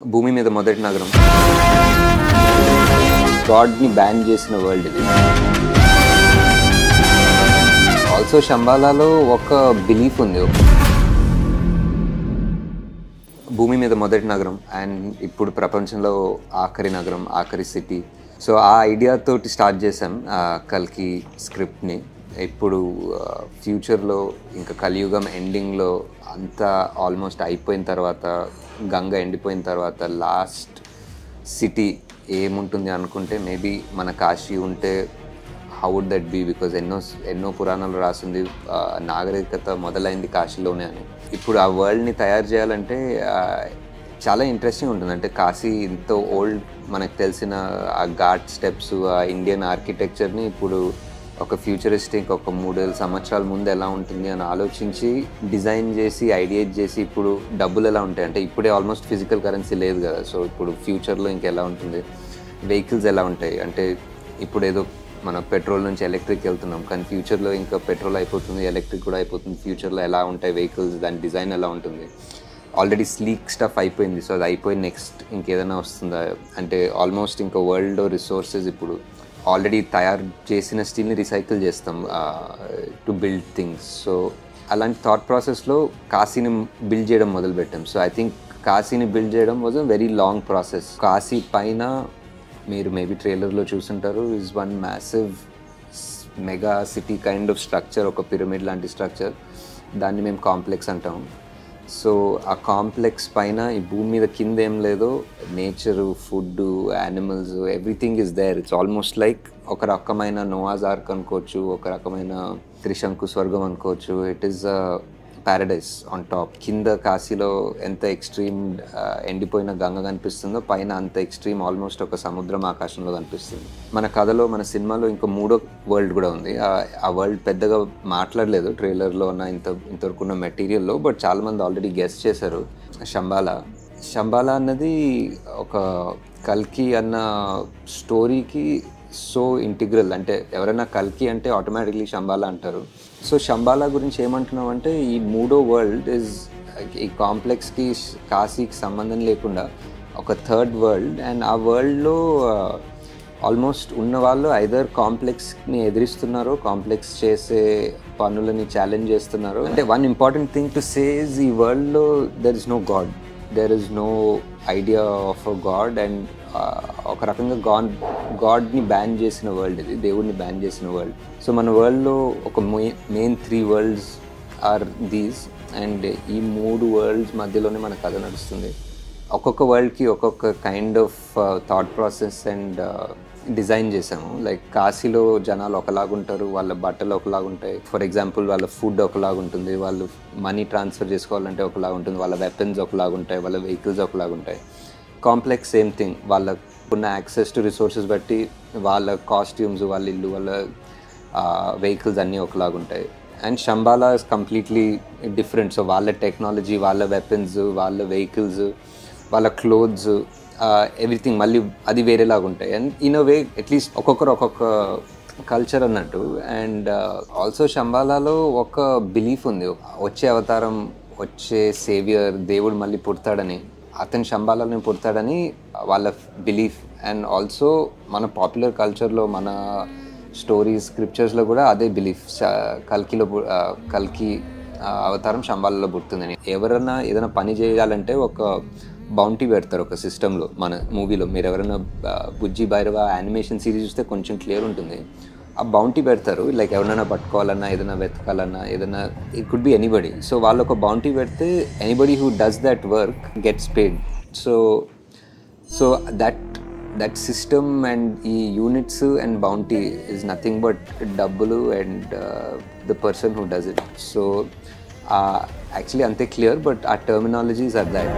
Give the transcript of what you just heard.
భూమి మీద మొదటి నగరం గాడ్ని బ్యాన్ చేసిన వరల్డ్ ఇది. ఆల్సో శంబాలాలో ఒక బిలీఫ్ ఉంది, భూమి మీద మొదటి నగరం అండ్ ఇప్పుడు ప్రపంచంలో ఆఖరి నగరం, ఆఖరి సిటీ. సో ఆ ఐడియాతోటి స్టార్ట్ చేసాం కల్కి స్క్రిప్ట్ని. ఇప్పుడు ఫ్యూచర్లో ఇంకా కలియుగం ఎండింగ్లో అంతా ఆల్మోస్ట్ అయిపోయిన తర్వాత, గంగ ఎండిపోయిన తర్వాత లాస్ట్ సిటీ ఏముంటుంది అనుకుంటే మేబీ మన కాశీ ఉంటే how would that be? Because ఎన్నో పురాణాలు రాసింది నాగరికత మొదలైంది కాశీలోనే అని. ఇప్పుడు ఆ వరల్డ్ని తయారు చేయాలంటే చాలా ఇంట్రెస్టింగ్ ఉంటుంది. అంటే కాశీ ఎంతో ఓల్డ్, మనకు తెలిసిన ఆ ఘాట్ స్టెప్స్, ఆ ఇండియన్ ఆర్కిటెక్చర్ని ఇప్పుడు ఒక ఫ్యూచరిస్టిక్ ఒక 3,000 సంవత్సరాల ముందు ఎలా ఉంటుంది అని ఆలోచించి డిజైన్ చేసి ఐడియేట్ చేసి ఇప్పుడు డబ్బులు ఎలా ఉంటాయి అంటే ఇప్పుడే ఆల్మోస్ట్ ఫిజికల్ కరెన్సీ లేదు కదా. సో ఇప్పుడు ఫ్యూచర్లో ఇంకెలా ఉంటుంది, వెహికల్స్ ఎలా ఉంటాయి అంటే ఇప్పుడు ఏదో మనం పెట్రోల్ నుంచి ఎలక్ట్రిక్ వెళ్తున్నాం, కానీ ఫ్యూచర్లో ఇంకా పెట్రోల్ అయిపోతుంది, ఎలక్ట్రిక్ కూడా అయిపోతుంది. ఫ్యూచర్లో ఎలా ఉంటాయి వెహికల్స్, దాని డిజైన్ ఎలా ఉంటుంది. ఆల్రెడీ స్లీక్ స్టఫ్ అయిపోయింది, సో అది అయిపోయి నెక్స్ట్ ఇంకేదైనా వస్తుందా అంటే ఆల్మోస్ట్ ఇంకా వరల్డ్ రిసోర్సెస్ ఇప్పుడు ఆల్రెడీ తయారు చేసిన స్టీల్ని రీసైకిల్ చేస్తాం టు బిల్డ్ థింగ్స్. సో అలాంటి థాట్ ప్రాసెస్లో కాశీని బిల్డ్ చేయడం మొదలుపెట్టాం. సో ఐ థింక్ కాశీని బిల్డ్ చేయడం was a very long process. Kashi పైన మీరు మేబీ ట్రైలర్లో చూసుంటారు, is one massive mega city kind of structure, ఒక పిరమిడ్ లాంటి స్ట్రక్చర్. దాన్ని మేము కాంప్లెక్స్ అంటాం. సో ఆ కాంప్లెక్స్ పైన ఈ భూమి మీద కింద ఏం లేదో nature, food, animals, everything is there. It's almost like ఒక రకమైన నోవాస్ ఆర్క్ అనుకోవచ్చు, ఒక రకమైన త్రిశంకు స్వర్గం అనుకోవచ్చు. It is a Paradise on top. కింద కాశీలో ఎంత ఎక్స్ట్రీమ్ ఎండిపోయిన గంగ కనిపిస్తుందో పైన అంత ఎక్స్ట్రీమ్ ఆల్మోస్ట్ ఒక సముద్రం ఆకాశంలో కనిపిస్తుంది. మన కథలో, మన సినిమాలో ఇంకో 3వ వరల్డ్ కూడా ఉంది. ఆ వరల్డ్ పెద్దగా మాట్లాడలేదు ట్రైలర్లో ఉన్న ఇంతవరకు ఉన్న మెటీరియల్లో, బట్ చాలామంది ఆల్రెడీ గెస్ చేశారు. శంబాలా అన్నది ఒక కల్కి అన్న స్టోరీకి సో ఇంటిగ్రల్. అంటే ఎవరైనా కల్కి అంటే ఆటోమేటిక్లీ శంబాలా అంటారు. సో శంబాలా గురించి ఏమంటున్నాం అంటే ఈ 3వ వరల్డ్ ఇస్ ఈ కాంప్లెక్స్కి, కాశీకి సంబంధం లేకుండా ఒక థర్డ్ వరల్డ్. అండ్ ఆ వరల్డ్లో ఆల్మోస్ట్ ఉన్న వాళ్ళు ఐదర్ కాంప్లెక్స్ని ఎదిరిస్తున్నారో, కాంప్లెక్స్ చేసే పనులని ఛాలెంజ్ చేస్తున్నారో. అంటే one important thing to say is ఈ వరల్డ్లో there is no god, there is no idea of a god. And ఒక రకంగా గాడ్ని బ్యాన్ చేసిన వరల్డ్ ఇది, దేవుడిని బ్యాన్ చేసిన వరల్డ్. సో మన వరల్డ్లో ఒక main 3 worlds are these. And ఈ 3 వరల్డ్స్ మధ్యలోనే మన కథ నడుస్తుంది. ఒక్కొక్క వరల్డ్కి ఒక్కొక్క kind of thought process and design చేసాము. లైక్ కాశీలో జనాలు ఒకలాగుంటారు, వాళ్ళ బట్టలు ఒకలాగుంటాయి. ఫర్ ఎగ్జాంపుల్ వాళ్ళ ఫుడ్ ఒకలాగుంటుంది, వాళ్ళు మనీ ట్రాన్స్ఫర్ చేసుకోవాలంటే ఒకలాగుంటుంది, వాళ్ళ వెపన్స్ ఒకలాగుంటాయి, వాళ్ళ వెహికల్స్ ఒకలాగుంటాయి. కాంప్లెక్స్ సేమ్ థింగ్, వాళ్ళకు ఉన్న యాక్సెస్ టు రిసోర్సెస్ బట్టి వాళ్ళ కాస్ట్యూమ్స్, వాళ్ళ ఇల్లు, వాళ్ళ వెహికల్స్ అన్నీ ఒకలాగుంటాయి. And Shambhala is completely different. So వాళ్ళ టెక్నాలజీ, వాళ్ళ వెపన్స్, వాళ్ళ వెహికల్స్, వాళ్ళ క్లోత్స్, ఎవ్రీథింగ్ మళ్ళీ అది వేరేలాగా ఉంటాయి. And in a way at least ఒక్కొక్కరు ఒక్కొక్క కల్చర్ అన్నట్టు. అండ్ ఆల్సో శంబాలాలో ఒక బిలీఫ్ ఉంది, వచ్చే అవతారం, వచ్చే సేవియర్, దేవుడు మళ్ళీ పుడతాడని, అతను శంబాలాలోనే పుడతాడని వాళ్ళ బిలీఫ్. అండ్ ఆల్సో మన పాపులర్ కల్చర్లో, మన స్టోరీస్, స్క్రిప్చర్స్లో కూడా అదే బిలీఫ్. కల్కి అవతారం శంబాలాలో పుడుతుందని. ఎవరైనా ఏదైనా పని చేయాలంటే ఒక బౌంటీ పెడతారు ఒక సిస్టంలో. మన మూవీలో మీరు ఎవరైనా బుజ్జి భైరవ యానిమేషన్ సిరీస్ చూస్తే కొంచెం క్లియర్ ఉంటుంది. ఆ బౌంటీ పెడతారు, లైక్ ఎవరైనా పట్టుకోవాలన్నా, ఏదైనా వెతకాలన్నా, ఏదైనా it could be anybody. So వాళ్ళు ఒక బౌంటీ పెడితే anybody who does that work gets paid. So that system and ఈ units and bounty is nothing but డబ్బులు and the person who does it. So actually అంతే clear, but ఆ terminologies are that.